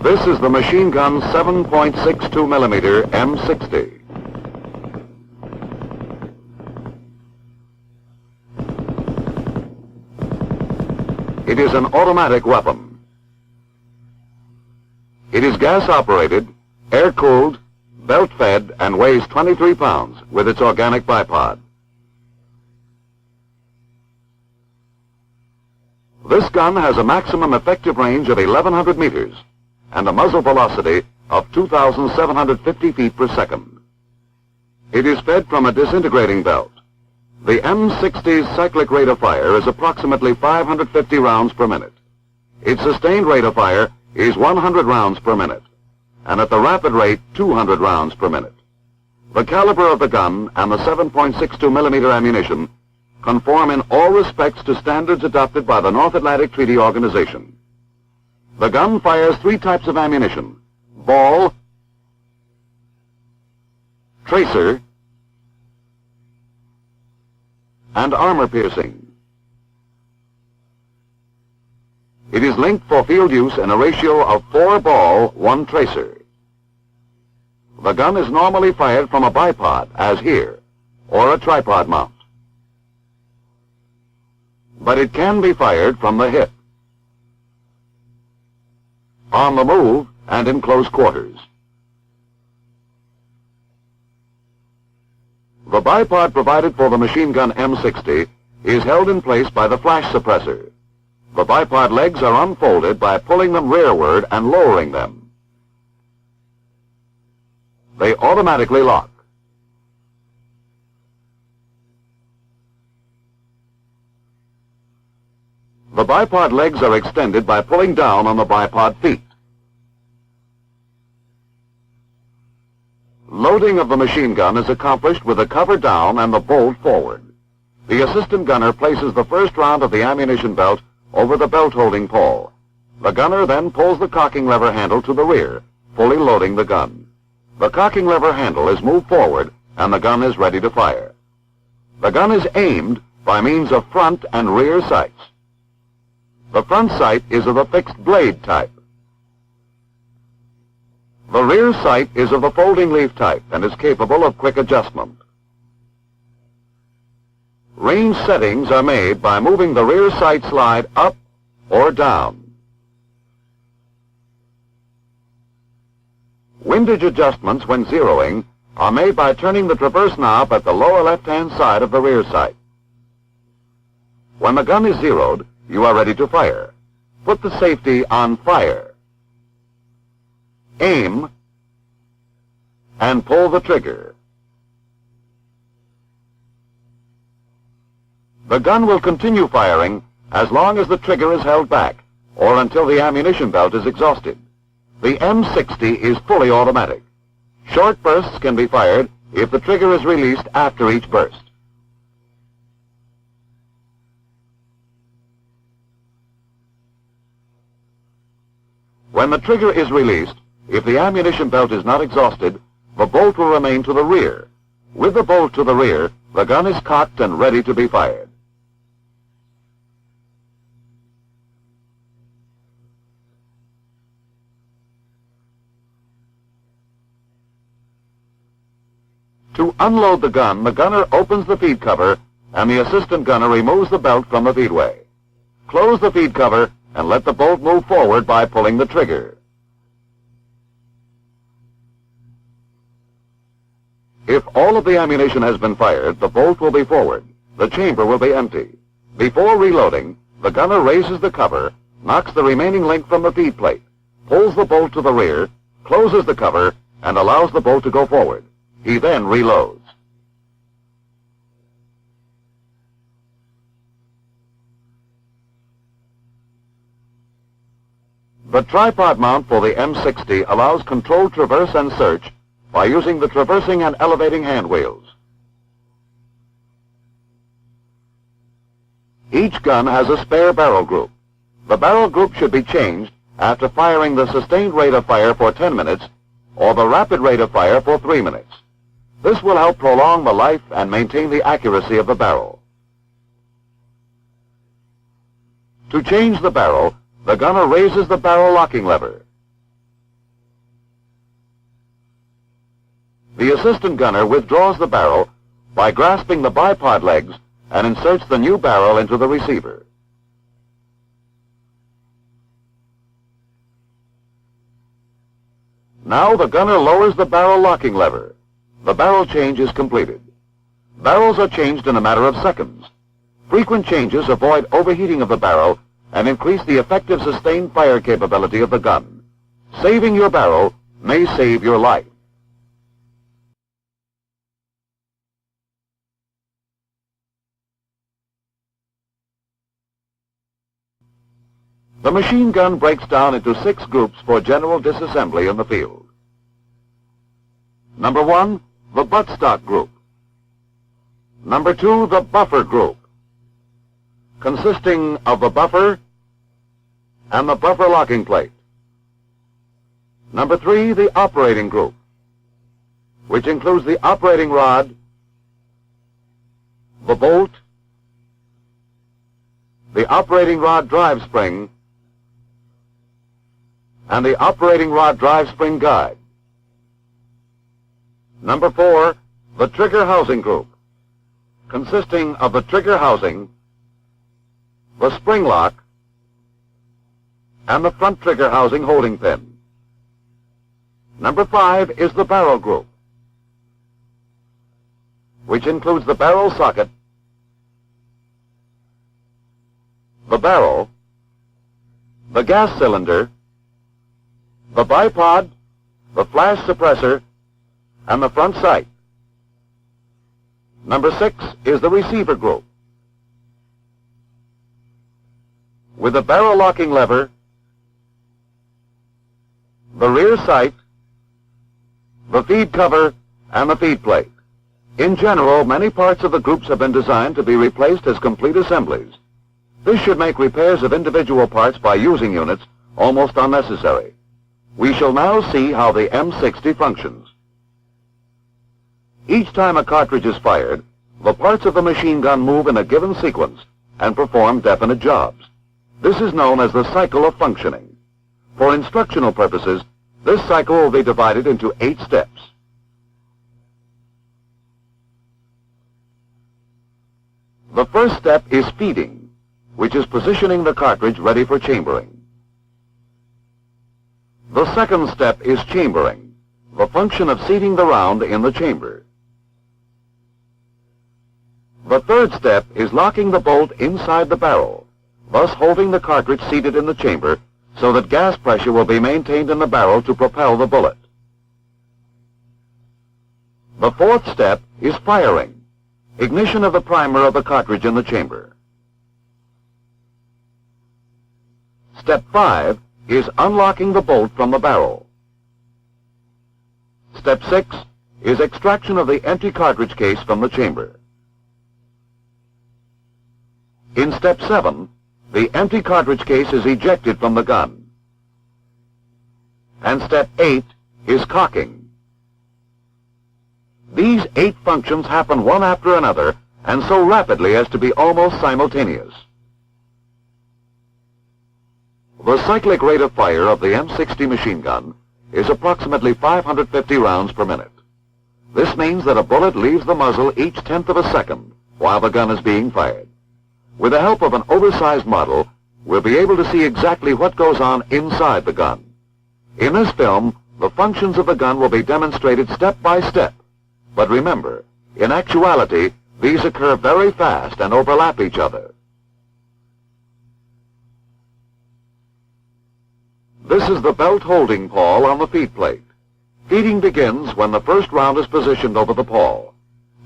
This is the machine gun 7.62 millimeter M60. It is an automatic weapon. It is gas-operated, air-cooled, belt-fed, and weighs 23 pounds with its organic bipod. This gun has a maximum effective range of 1,100 meters and a muzzle velocity of 2,750 feet per second. It is fed from a disintegrating belt. The M60's cyclic rate of fire is approximately 550 rounds per minute. Its sustained rate of fire is 100 rounds per minute, and at the rapid rate 200 rounds per minute. The caliber of the gun and the 7.62 millimeter ammunition conform in all respects to standards adopted by the North Atlantic Treaty Organization. The gun fires 3 types of ammunition: ball, tracer, and armor-piercing. It is linked for field use in a ratio of 4 ball, 1 tracer. The gun is normally fired from a bipod, as here, or a tripod mount. But it can be fired from the hip, on the move, and in close quarters. The bipod provided for the machine gun M60 is held in place by the flash suppressor. The bipod legs are unfolded by pulling them rearward and lowering them. They automatically lock. The bipod legs are extended by pulling down on the bipod feet. Loading of the machine gun is accomplished with the cover down and the bolt forward. The assistant gunner places the first round of the ammunition belt over the belt holding pole. The gunner then pulls the cocking lever handle to the rear, fully loading the gun. The cocking lever handle is moved forward and the gun is ready to fire. The gun is aimed by means of front and rear sights. The front sight is of the fixed blade type. The rear sight is of the folding leaf type and is capable of quick adjustment. Range settings are made by moving the rear sight slide up or down. Windage adjustments when zeroing are made by turning the traverse knob at the lower left-hand side of the rear sight. When the gun is zeroed, you are ready to fire. Put the safety on fire. Aim and pull the trigger. The gun will continue firing as long as the trigger is held back or until the ammunition belt is exhausted. The M60 is fully automatic. Short bursts can be fired if the trigger is released after each burst. When the trigger is released, if the ammunition belt is not exhausted, the bolt will remain to the rear. With the bolt to the rear, the gun is cocked and ready to be fired. To unload the gunner opens the feed cover and the assistant gunner removes the belt from the feedway. Close the feed cover and let the bolt move forward by pulling the trigger. If all of the ammunition has been fired, the bolt will be forward. The chamber will be empty. Before reloading, the gunner raises the cover, knocks the remaining link from the feed plate, pulls the bolt to the rear, closes the cover, and allows the bolt to go forward. He then reloads. The tripod mount for the M60 allows controlled traverse and search by using the traversing and elevating hand wheels. Each gun has a spare barrel group. The barrel group should be changed after firing the sustained rate of fire for 10 minutes or the rapid rate of fire for 3 minutes. This will help prolong the life and maintain the accuracy of the barrel. To change the barrel, the gunner raises the barrel locking lever. The assistant gunner withdraws the barrel by grasping the bipod legs and inserts the new barrel into the receiver. Now the gunner lowers the barrel locking lever. The barrel change is completed. Barrels are changed in a matter of seconds. Frequent changes avoid overheating of the barrel and increase the effective sustained fire capability of the gun. Saving your barrel may save your life. The machine gun breaks down into 6 groups for general disassembly in the field. Number 1, the buttstock group. Number 2, the buffer group, consisting of the buffer and the buffer locking plate. Number 3, the operating group, which includes the operating rod, the bolt, the operating rod drive spring, and the operating rod drive spring guide. Number 4, the trigger housing group, consisting of the trigger housing, the spring lock, and the front trigger housing holding pin. Number 5 is the barrel group, which includes the barrel socket, the barrel, the gas cylinder, the bipod, the flash suppressor, and the front sight. Number 6 is the receiver group, with the barrel locking lever, the rear sight, the feed cover, and the feed plate. In general, many parts of the groups have been designed to be replaced as complete assemblies. This should make repairs of individual parts by using units almost unnecessary. We shall now see how the M60 functions. Each time a cartridge is fired, the parts of the machine gun move in a given sequence and perform definite jobs. This is known as the cycle of functioning. For instructional purposes, this cycle will be divided into 8 steps. The first step is feeding, which is positioning the cartridge ready for chambering. The second step is chambering, the function of seating the round in the chamber. The third step is locking the bolt inside the barrel, thus holding the cartridge seated in the chamber so that gas pressure will be maintained in the barrel to propel the bullet. The fourth step is firing, ignition of the primer of the cartridge in the chamber. Step 5 is unlocking the bolt from the barrel. Step 6 is extraction of the empty cartridge case from the chamber. In Step 7, the empty cartridge case is ejected from the gun. And Step 8 is cocking. These 8 functions happen one after another and so rapidly as to be almost simultaneous. The cyclic rate of fire of the M60 machine gun is approximately 550 rounds per minute. This means that a bullet leaves the muzzle each tenth of a second while the gun is being fired. With the help of an oversized model, we'll be able to see exactly what goes on inside the gun. In this film, the functions of the gun will be demonstrated step by step. But remember, in actuality, these occur very fast and overlap each other. This is the belt holding pawl on the feed plate. Feeding begins when the first round is positioned over the pawl.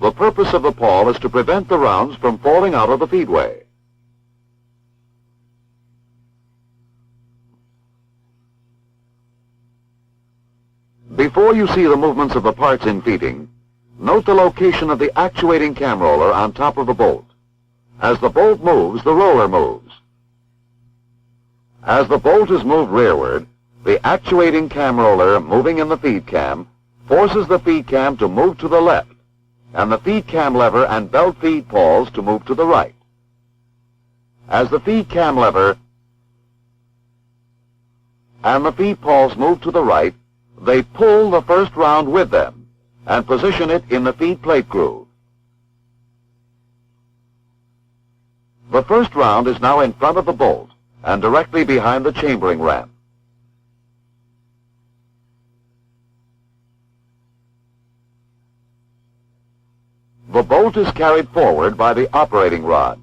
The purpose of the pawl is to prevent the rounds from falling out of the feedway. Before you see the movements of the parts in feeding, note the location of the actuating cam roller on top of the bolt. As the bolt moves, the roller moves. As the bolt is moved rearward, the actuating cam roller moving in the feed cam forces the feed cam to move to the left, and the feed cam lever and belt feed pawls to move to the right. As the feed cam lever and the feed pawls move to the right, they pull the first round with them, and position it in the feed plate groove. The first round is now in front of the bolt and directly behind the chambering ramp. The bolt is carried forward by the operating rod.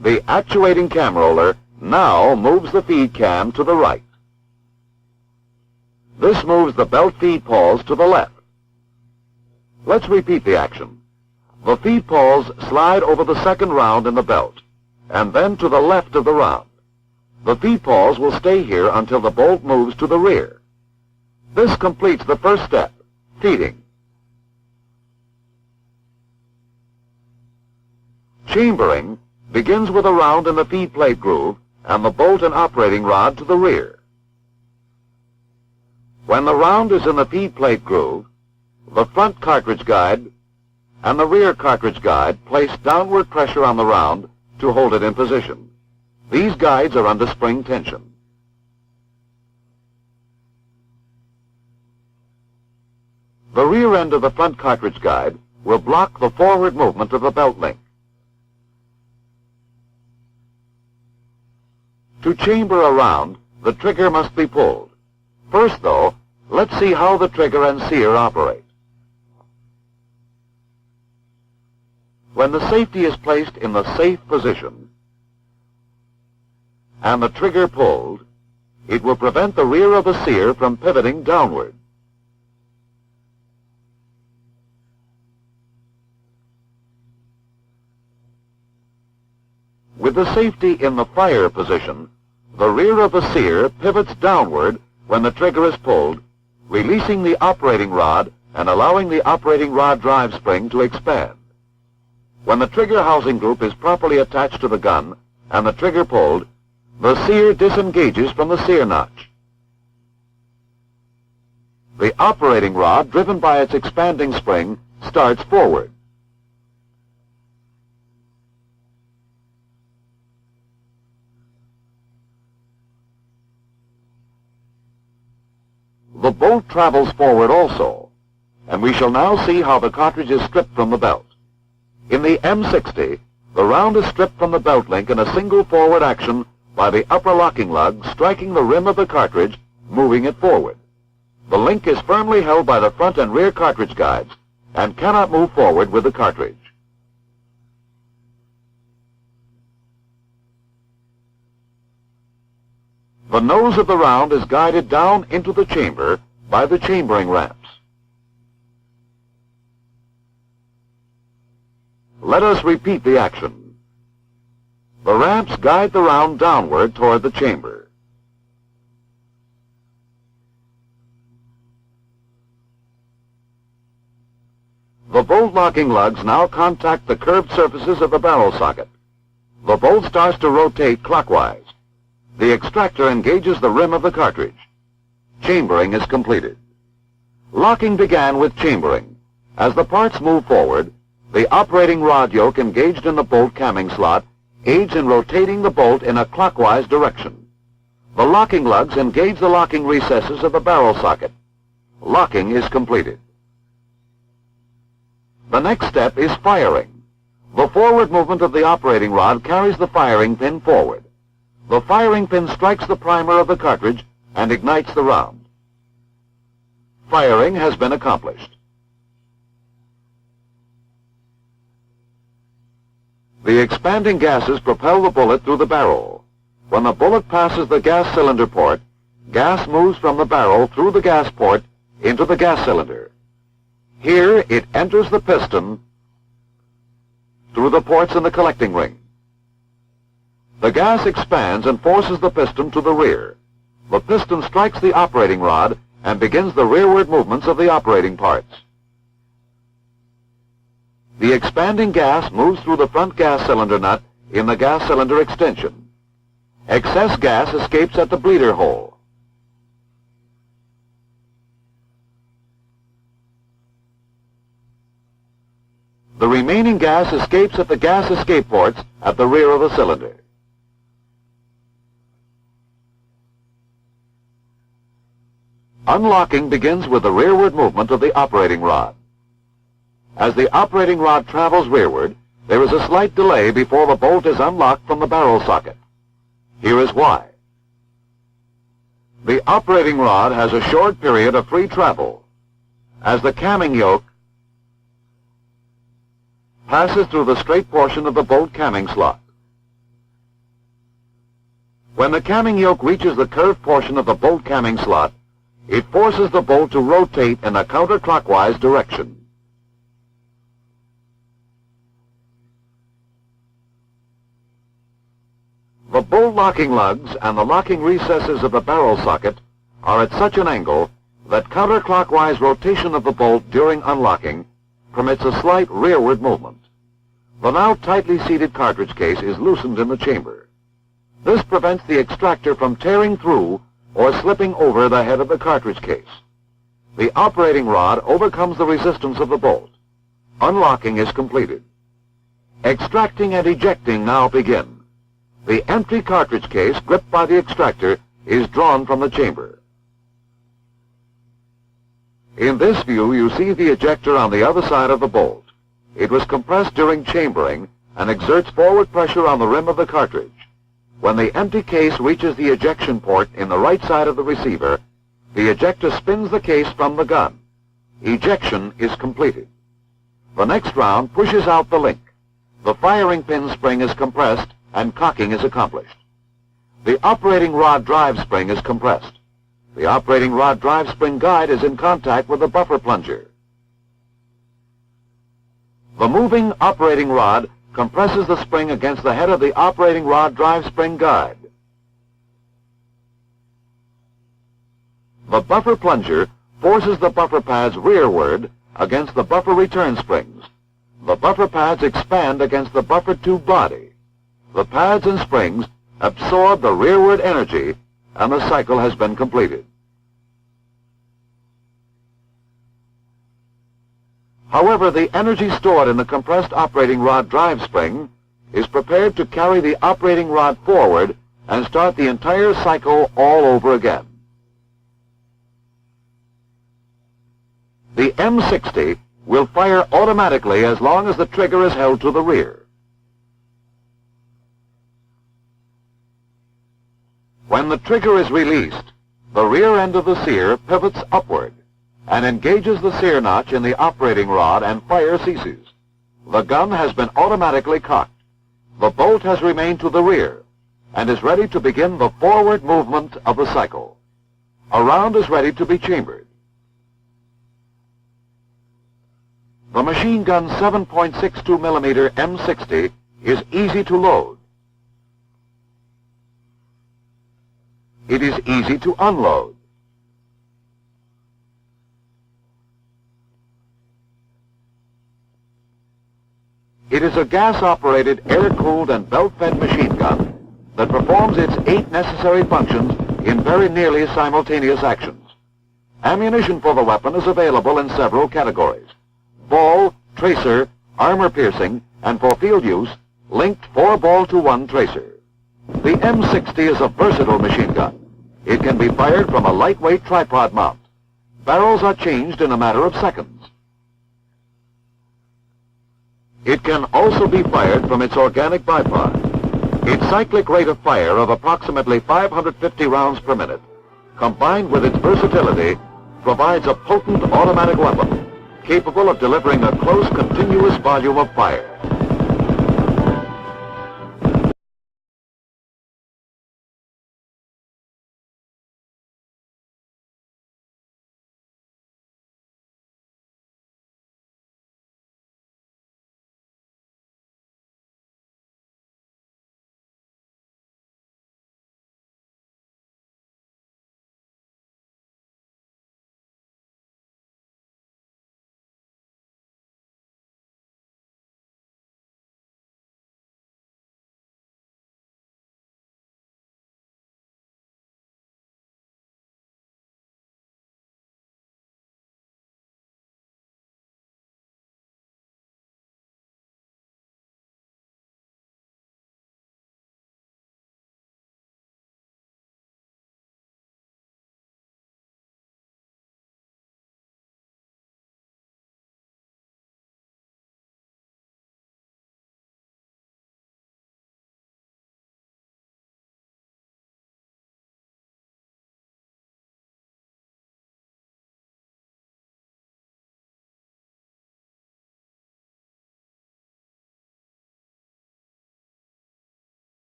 The actuating cam roller now moves the feed cam to the right. This moves the belt feed pawls to the left. Let's repeat the action. The feed pawls slide over the second round in the belt, and then to the left of the round. The feed pawls will stay here until the bolt moves to the rear. This completes the first step, feeding. Chambering begins with a round in the feed plate groove and the bolt and operating rod to the rear. When the round is in the feed plate groove, the front cartridge guide and the rear cartridge guide place downward pressure on the round to hold it in position. These guides are under spring tension. The rear end of the front cartridge guide will block the forward movement of the belt link. To chamber a round, the trigger must be pulled. First, though, let's see how the trigger and sear operate. When the safety is placed in the safe position and the trigger pulled, it will prevent the rear of the sear from pivoting downward. With the safety in the fire position, the rear of the sear pivots downward when the trigger is pulled, releasing the operating rod and allowing the operating rod drive spring to expand. When the trigger housing group is properly attached to the gun and the trigger pulled, the sear disengages from the sear notch. The operating rod, driven by its expanding spring, starts forward. The bolt travels forward also, and we shall now see how the cartridge is stripped from the belt. In the M60, the round is stripped from the belt link in a single forward action by the upper locking lug striking the rim of the cartridge, moving it forward. The link is firmly held by the front and rear cartridge guides and cannot move forward with the cartridge. The nose of the round is guided down into the chamber by the chambering ramps. Let us repeat the action. The ramps guide the round downward toward the chamber. The bolt locking lugs now contact the curved surfaces of the barrel socket. The bolt starts to rotate clockwise. The extractor engages the rim of the cartridge. Chambering is completed. Locking began with chambering. As the parts move forward, the operating rod yoke engaged in the bolt camming slot aids in rotating the bolt in a clockwise direction. The locking lugs engage the locking recesses of the barrel socket. Locking is completed. The next step is firing. The forward movement of the operating rod carries the firing pin forward. The firing pin strikes the primer of the cartridge and ignites the round. Firing has been accomplished. The expanding gases propel the bullet through the barrel. When the bullet passes the gas cylinder port, gas moves from the barrel through the gas port into the gas cylinder. Here it enters the piston through the ports in the collecting ring. The gas expands and forces the piston to the rear. The piston strikes the operating rod and begins the rearward movements of the operating parts. The expanding gas moves through the front gas cylinder nut in the gas cylinder extension. Excess gas escapes at the bleeder hole. The remaining gas escapes at the gas escape ports at the rear of the cylinder. Unlocking begins with the rearward movement of the operating rod. As the operating rod travels rearward, there is a slight delay before the bolt is unlocked from the barrel socket. Here is why. The operating rod has a short period of free travel. As the camming yoke passes through the straight portion of the bolt camming slot. When the camming yoke reaches the curved portion of the bolt camming slot, it forces the bolt to rotate in a counterclockwise direction. The bolt locking lugs and the locking recesses of the barrel socket are at such an angle that counterclockwise rotation of the bolt during unlocking permits a slight rearward movement. The now tightly seated cartridge case is loosened in the chamber. This prevents the extractor from tearing through or slipping over the head of the cartridge case. The operating rod overcomes the resistance of the bolt. Unlocking is completed. Extracting and ejecting now begin. The empty cartridge case, gripped by the extractor, is drawn from the chamber. In this view, you see the ejector on the other side of the bolt. It was compressed during chambering and exerts forward pressure on the rim of the cartridge. When the empty case reaches the ejection port in the right side of the receiver, the ejector spins the case from the gun. Ejection is completed. The next round pushes out the link. The firing pin spring is compressed and cocking is accomplished. The operating rod drive spring is compressed. The operating rod drive spring guide is in contact with the buffer plunger. The moving operating rod compresses the spring against the head of the operating rod drive spring guide. The buffer plunger forces the buffer pads rearward against the buffer return springs. The buffer pads expand against the buffer tube body. The pads and springs absorb the rearward energy, and the cycle has been completed. However, the energy stored in the compressed operating rod drive spring is prepared to carry the operating rod forward and start the entire cycle all over again. The M60 will fire automatically as long as the trigger is held to the rear. When the trigger is released, the rear end of the sear pivots upward and engages the sear notch in the operating rod, and fire ceases. The gun has been automatically cocked. The bolt has remained to the rear and is ready to begin the forward movement of the cycle. A round is ready to be chambered. The machine gun 7.62 millimeter M60 is easy to load. It is easy to unload. It is a gas-operated, air-cooled, and belt-fed machine gun that performs its 8 necessary functions in very nearly simultaneous actions. Ammunition for the weapon is available in several categories: ball, tracer, armor-piercing, and for field use, linked 4-ball-to-1 tracer. The M60 is a versatile machine gun. It can be fired from a lightweight tripod mount. Barrels are changed in a matter of seconds. It can also be fired from its organic bipod. Its cyclic rate of fire of approximately 550 rounds per minute, combined with its versatility, provides a potent automatic weapon capable of delivering a close, continuous volume of fire.